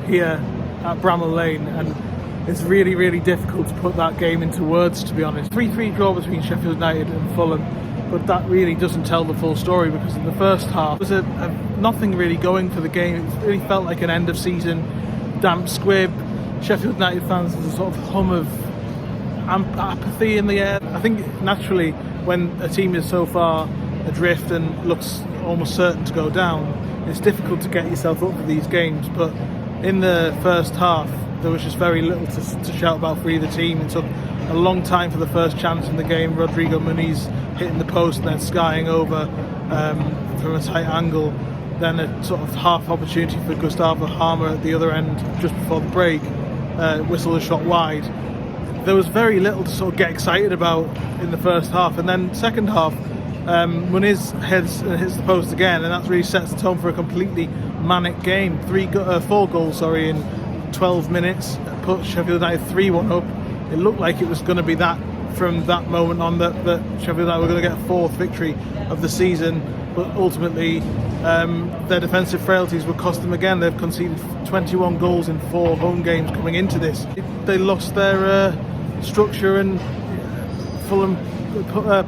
here at Bramall Lane, and it's really, really difficult to put that game into words, to be honest. 3-3 draw between Sheffield United and Fulham, but that really doesn't tell the full story, because in the first half there was nothing really going for the game. It really felt like an end of season damp squib. Sheffield United fans, there's a sort of hum of apathy in the air. I think naturally when a team is so far adrift and looks almost certain to go down, it's difficult to get yourself up for these games. But in the first half there was just very little to shout about for either team. It took a long time for the first chance in the game, Rodrigo Muniz hitting the post and then skying over from a tight angle, then a sort of half opportunity for Gustavo Harmer at the other end just before the break, whistle a shot wide. There was very little to sort of get excited about in the first half, and then second half Muniz heads and hits the post again, and that really sets the tone for a completely manic game. 4 goals in 12 minutes, put Sheffield United 3-1 up. It looked like it was going to be that from that moment on, that Sheffield United were going to get a 4th victory of the season, but ultimately their defensive frailties will cost them again. They've conceded 21 goals in 4 home games coming into this. They lost their structure, and Fulham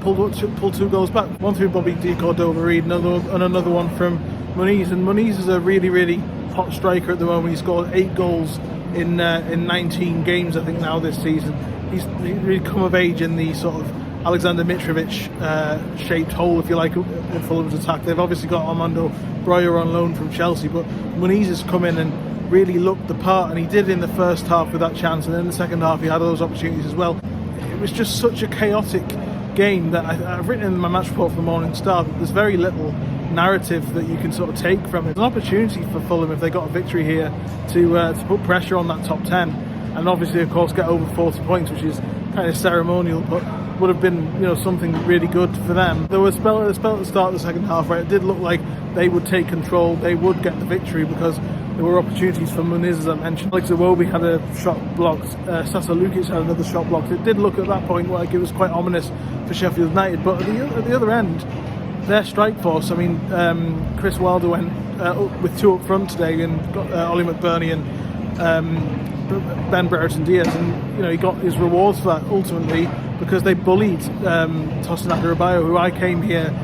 pulled 2 goals back. One through Bobby De Cordova-Reid, another one from Muniz. And Muniz is a really, really hot striker at the moment. He's scored 8 goals in 19 games, I think, now this season. He's really come of age in the sort of Alexander Mitrovic shaped hole, if you like, in Fulham's attack. They've obviously got Armando Broja on loan from Chelsea, but Muniz has come in and really looked the part, and he did in the first half with that chance, and then in the second half he had those opportunities as well. It was just such a chaotic game that I've written in my match report for the Morning Star that there's very little narrative that you can sort of take from it. There's an opportunity for Fulham, if they got a victory here, to put pressure on that top 10, and obviously of course get over 40 points, which is kind of ceremonial, but would have been, you know, something really good for them. There was a spell at the start of the second half where it did look like they would take control, they would get the victory, because there were opportunities for Muniz, as I mentioned. Alex Iwobi had a shot blocked, Sasa Lukic had another shot blocked. It did look at that point like it was quite ominous for Sheffield United, but at the other end, their strike force, I mean, Chris Wilder went with 2 up front today, and got Ollie McBurney and Ben Brereton Diaz, and you know, he got his rewards for that ultimately, because they bullied Tosin Adarabioyo, who I came here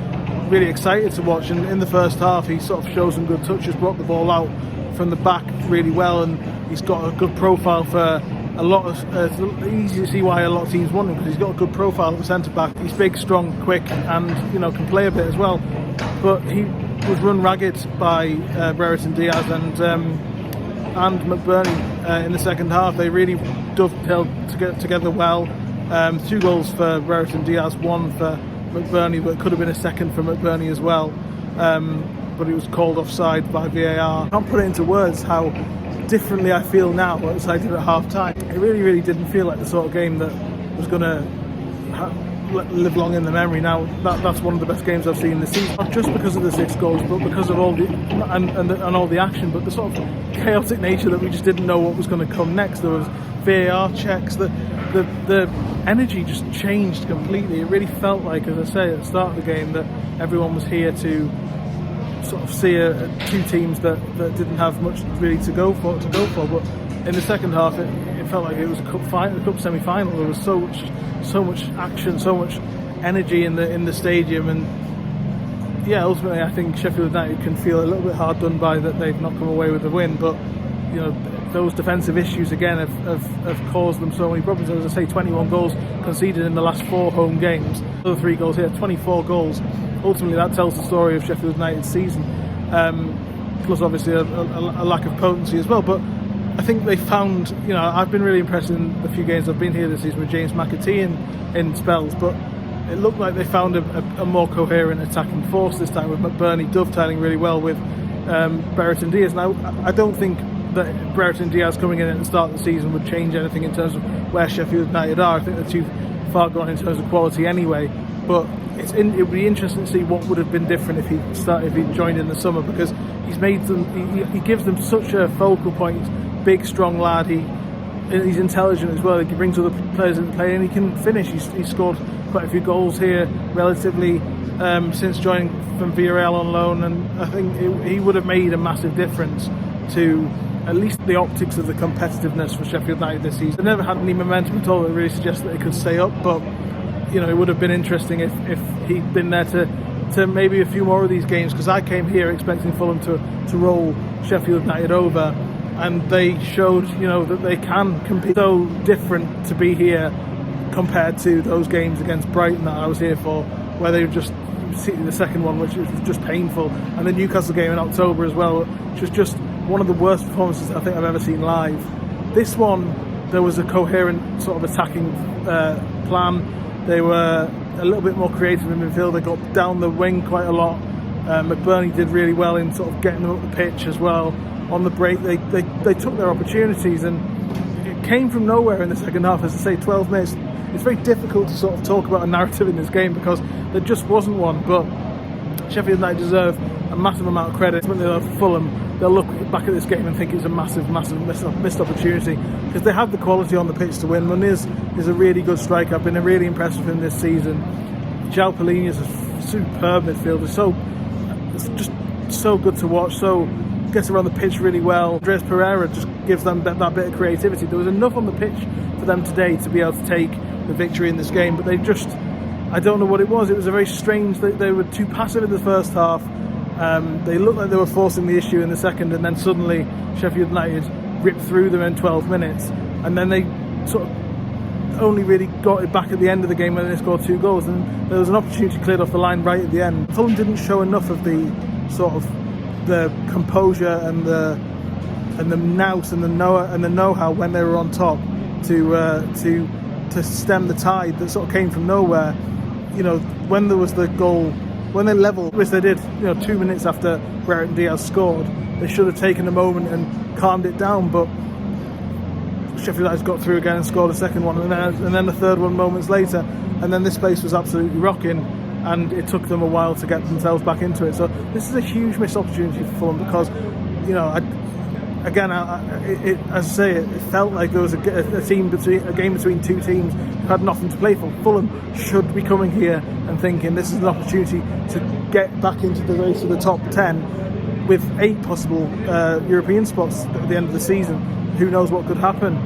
really excited to watch. And in the first half he sort of showed some good touches, brought the ball out from the back really well, and he's got a good profile for a lot of it's easy to see why a lot of teams want him, because he's got a good profile at the centre back. He's big, strong, quick, and you know, can play a bit as well, but he was run ragged by Brereton Diaz and McBurney in the second half. They really dovetailed together well. 2 goals for Brereton Diaz, 1 for McBurney, but it could have been a second for McBurney as well, but it was called offside by VAR. I can't put it into words how differently I feel now as I did at half time. It really, really didn't feel like the sort of game that was going to live long in the memory. Now that's one of the best games I've seen this season, not just because of the 6 goals, but because of all the and all the action, but the sort of chaotic nature that we just didn't know what was going to come next. There was VAR checks, the energy just changed completely. It really felt like, as I say at the start of the game, that everyone was here to sort of see 2 teams that didn't have much really to go for. But in the second half, it felt like it was a cup semi-final. There was so much action, so much energy in the stadium, and yeah, ultimately I think Sheffield United can feel a little bit hard done by that they've not come away with the win. But you know, those defensive issues again have caused them so many problems. As I say, 21 goals conceded in the last 4 home games. Another 3 goals here, 24 goals. Ultimately, that tells the story of Sheffield United's season. Plus, obviously, a lack of potency as well. But I think they found, you know, I've been really impressed in the few games I've been here this season with James McAtee in spells, but it looked like they found a more coherent attacking force this time, with McBurney dovetailing really well with Brereton Diaz. Now, I don't think that Brereton Diaz coming in at the start of the season would change anything in terms of where Sheffield United are. I think they're too far gone in terms of quality anyway, but it would be interesting to see what would have been different if he joined in the summer, because he's made them, he gives them such a focal point. Big, strong lad. He's intelligent as well. He brings other players into play, and he can finish. He's scored quite a few goals here relatively since joining from Villarreal on loan, and I think he would have made a massive difference to at least the optics of the competitiveness for Sheffield United this season. They never had any momentum at all that really suggests that they could stay up, but it would have been interesting if he'd been there to maybe a few more of these games, because I came here expecting Fulham to roll Sheffield United over, and they showed that they can compete. So different to be here compared to those games against Brighton that I was here for, where they were just the second one, which was just painful, and the Newcastle game in October as well, which was just one of the worst performances I think I've ever seen live. This one, there was a coherent sort of attacking plan. They were a little bit more creative in midfield. They got down the wing quite a lot. McBurney did really well in sort of getting them up the pitch as well. On the break, they took their opportunities, and it came from nowhere in the second half. As I say, 12 minutes. It's very difficult to sort of talk about a narrative in this game because there just wasn't one. But Sheffield United deserve a massive amount of credit. When they love Fulham, they'll look back at this game and think it's a massive missed opportunity, because they have the quality on the pitch to win. Muniz is a really good striker. I've been really impressed with him this season. João Palhinha is a superb midfielder. It's just so good to watch. So gets around the pitch really well. Andreas Pereira just gives them that bit of creativity. There was enough on the pitch for them today to be able to take the victory in this game, but they just, I don't know what it was. It was a very strange, they were too passive in the first half. They looked like they were forcing the issue in the second, and then suddenly Sheffield United ripped through them in 12 minutes, and then they sort of only really got it back at the end of the game when they scored 2 goals, and there was an opportunity cleared off the line right at the end. Fulham didn't show enough of the sort of the composure and the nous and the know-how when they were on top to stem the tide that sort of came from nowhere. When there was the goal, when they levelled, which they did, 2 minutes after Brereton Diaz scored, they should have taken a moment and calmed it down, but Sheffield United got through again and scored a second one, and then the third one moments later, and then this place was absolutely rocking, and it took them a while to get themselves back into it. So this is a huge missed opportunity for Fulham, because as I say, it felt like there was a game between two teams who had nothing to play for. Fulham should be coming here and thinking this is an opportunity to get back into the race of the top 10 with 8 possible European spots at the end of the season. Who knows what could happen?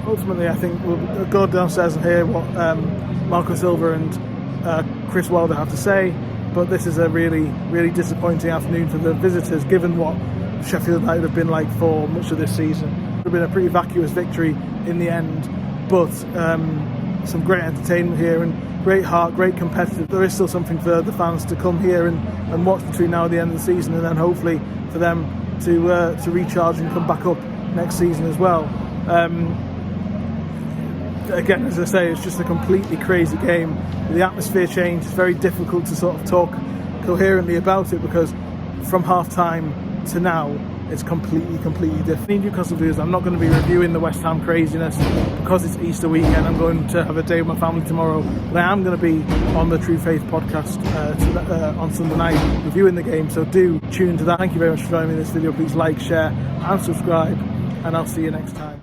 Ultimately, I think we'll go downstairs and hear what Marco Silva and Chris Wilder have to say, but this is a really, really disappointing afternoon for the visitors, given what Sheffield United have been like for much of this season. It would have been a pretty vacuous victory in the end, but some great entertainment here and great heart, great competitive. There is still something for the fans to come here and watch between now and the end of the season, and then hopefully for them to recharge and come back up next season as well. Again, as I say, it's just a completely crazy game. The atmosphere changed. It's very difficult to sort of talk coherently about it, because from half-time to now, it's completely different. Newcastle viewers, I'm not going to be reviewing the West Ham craziness because it's Easter weekend. I'm going to have a day with my family tomorrow, but I am going to be on the True Faith podcast on Sunday night reviewing the game, so do tune into that. Thank you very much for joining me in this video. Please like, share and subscribe, and I'll see you next time.